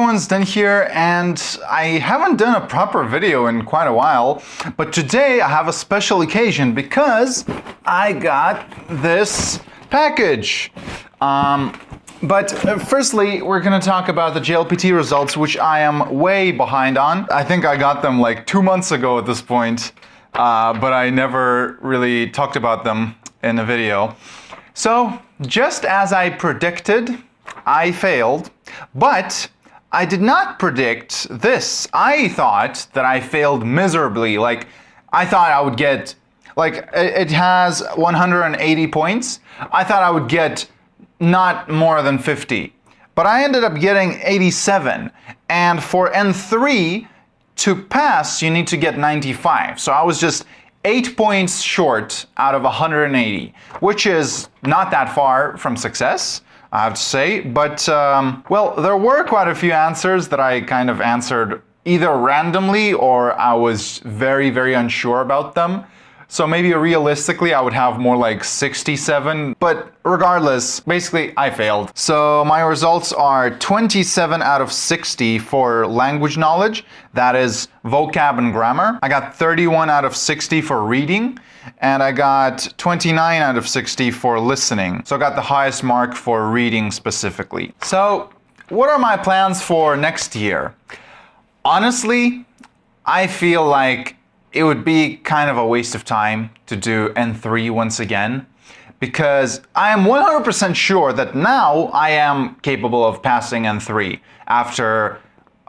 everyone's done here, and I haven't done a proper video in quite a while, but today I have a special occasion because I got this package. But firstly, we're gonna talk about the JLPT results, which I am way behind on. I think I got them like 2 months ago at this point, but I never really talked about them in a video. So, just as I predicted, I failed, but I did not predict this. I thought that I failed miserably. Like, I thought I would get, like, it has 180 points. I thought I would get not more than 50, but I ended up getting 87. And for N3 to pass, you need to get 95. So I was just 8 points short out of 180, which is not that far from success, I have to say. But, well, there were quite a few answers that I kind of answered either randomly or I was very, very unsure about them. So maybe realistically I would have more like 67, but regardless, basically I failed. So my results are 27 out of 60 for language knowledge, that is vocab and grammar. I got 31 out of 60 for reading, and I got 29 out of 60 for listening. So I got the highest mark for reading specifically. So what are my plans for next year? Honestly, I feel like it would be kind of a waste of time to do N3 once again, because I am 100% sure that now I am capable of passing N3 after,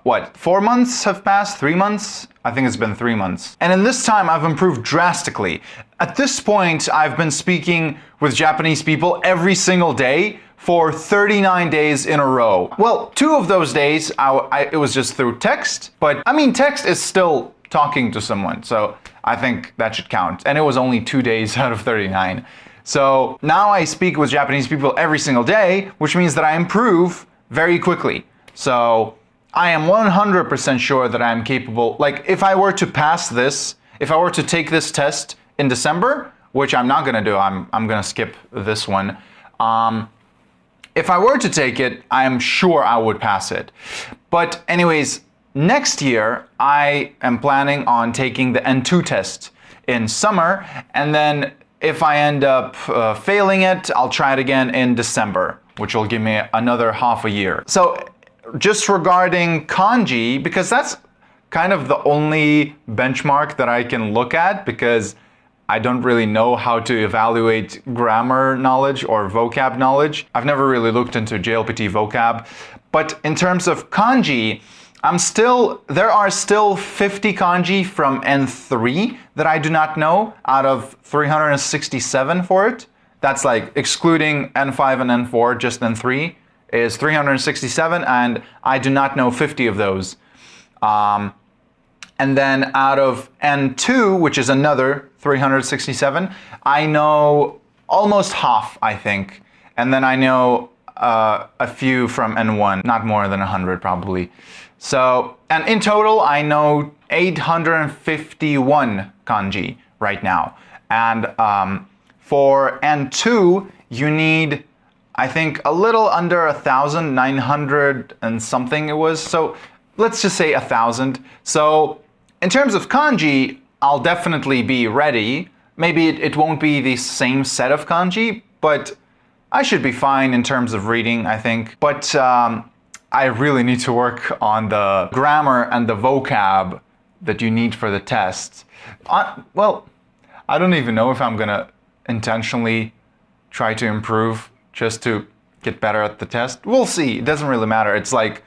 what, 4 months have passed? 3 months? I think it's been 3 months. And in this time, I've improved drastically. At this point, I've been speaking with Japanese people every single day for 39 days in a row. Well, 2 of those days, it was just through text, but I mean, text is still talking to someone, so I think that should count. And it was only 2 days out of 39. So now I speak with Japanese people every single day, which means that I improve very quickly. So I am 100% sure that I'm capable. Like, if I were to pass this, if I were to take this test in December, which I'm not gonna do, I'm gonna skip this one. If I were to take it, I'm sure I would pass it. But anyways, next year, I am planning on taking the N2 test in summer, and then if I end up failing it, I'll try it again in December, which will give me another half a year. So just regarding kanji, because that's kind of the only benchmark that I can look at, because I don't really know how to evaluate grammar knowledge or vocab knowledge. I've never really looked into JLPT vocab, but in terms of kanji, there are still 50 kanji from N3 that I do not know out of 367 for it. That's like excluding N5 and N4, just N3 is 367, and I do not know 50 of those. And then out of N2, which is another 367, I know almost half, I think. And then I know a few from N1, not more than 100 probably. So, and in total, I know 851 kanji right now. And for N2, you need, I think, a little under 1,000, 900 and something it was. So let's just say 1,000. So in terms of kanji, I'll definitely be ready. Maybe it won't be the same set of kanji, but I should be fine in terms of reading, I think. But I really need to work on the grammar and the vocab that you need for the test. Well, I don't even know if I'm gonna intentionally try to improve just to get better at the test. We'll see, it doesn't really matter. It's like,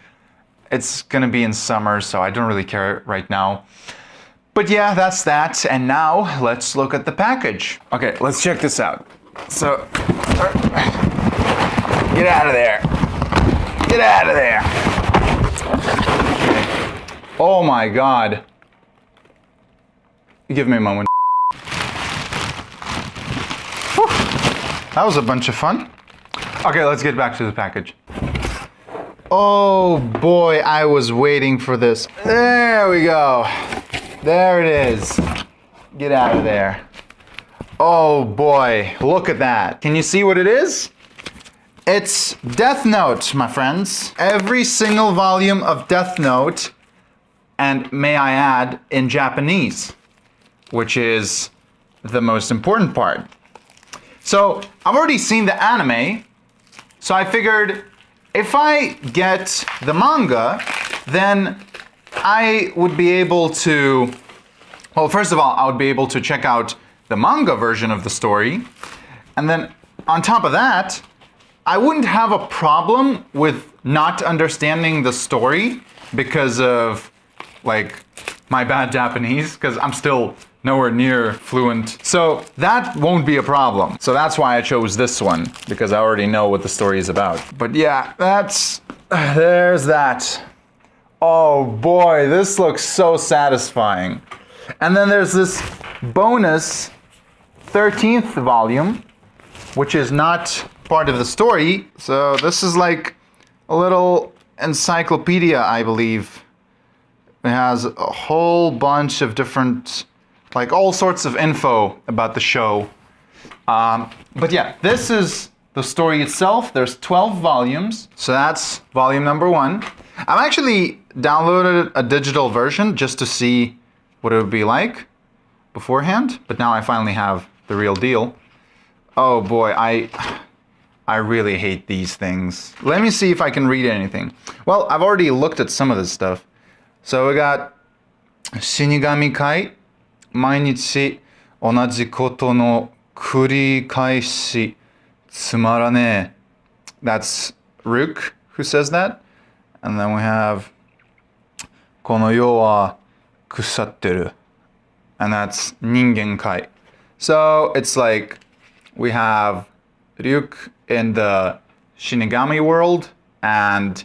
it's gonna be in summer, so I don't really care right now. But yeah, that's that. And now let's look at the package. Okay, let's check this out. So, get out of there. Get out of there. Okay. Oh my God. Give me a moment. Whew. That was a bunch of fun. Okay, let's get back to the package. Oh boy, I was waiting for this. There we go. There it is. Get out of there. Oh boy, look at that. Can you see what it is? It's Death Note, my friends. Every single volume of Death Note, and may I add, in Japanese, which is the most important part. So I've already seen the anime, so I figured if I get the manga, then I would be able to, well, first of all, I would be able to check out the manga version of the story, and then on top of that, I wouldn't have a problem with not understanding the story because of like my bad Japanese, because I'm still nowhere near fluent. So that won't be a problem. So that's why I chose this one, because I already know what the story is about. But yeah, there's that. Oh boy, this looks so satisfying. And then there's this bonus 13th volume, which is not part of the story. So this is like a little encyclopedia, I believe. It has a whole bunch of different, like all sorts of info about the show. But yeah, this is the story itself. There's 12 volumes. So that's volume number 1. I've actually downloaded a digital version just to see what it would be like beforehand. But now I finally have the real deal. Oh boy, I really hate these things. Let me see if I can read anything. Well, I've already looked at some of this stuff. So we got 死神会毎日同じことの繰り返しつまらねえ. That's Rook who says that. And then we have この世は腐ってる. And that's 人間界. So it's like we have Ryuk in the Shinigami world, and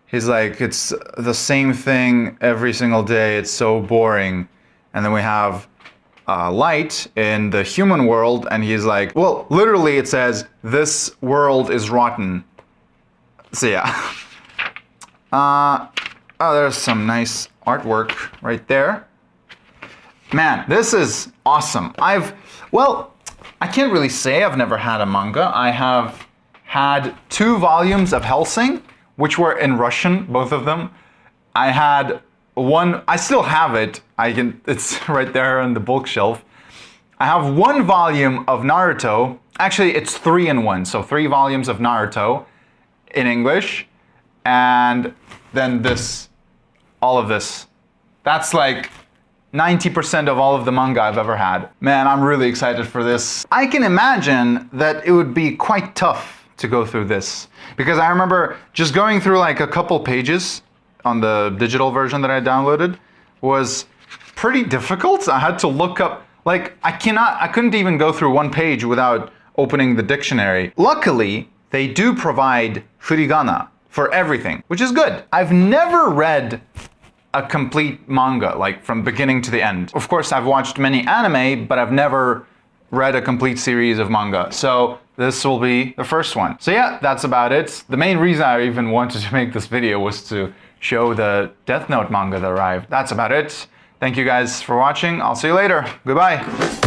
he's like, it's the same thing every single day, it's so boring. And then we have Light in the human world, and he's like, well, literally it says, this world is rotten. So yeah. Oh, there's some nice artwork right there. Man, this is awesome. I can't really say I've never had a manga. I have had 2 volumes of Hellsing, which were in Russian, both of them. I had one, I still have it. It's right there on the bookshelf. I have 1 volume of Naruto. Actually, it's 3 in 1, so 3 volumes of Naruto in English, and then all of this. That's like 90% of all of the manga I've ever had. Man, I'm really excited for this. I can imagine that it would be quite tough to go through this, because I remember just going through like a couple pages on the digital version that I downloaded was pretty difficult. I had to look up, like I couldn't even go through 1 page without opening the dictionary. Luckily, they do provide furigana for everything, which is good. I've never read a complete manga, like from beginning to the end. Of course, I've watched many anime, but I've never read a complete series of manga. So this will be the first one. So yeah, that's about it. The main reason I even wanted to make this video was to show the Death Note manga that arrived. That's about it. Thank you guys for watching. I'll see you later. Goodbye.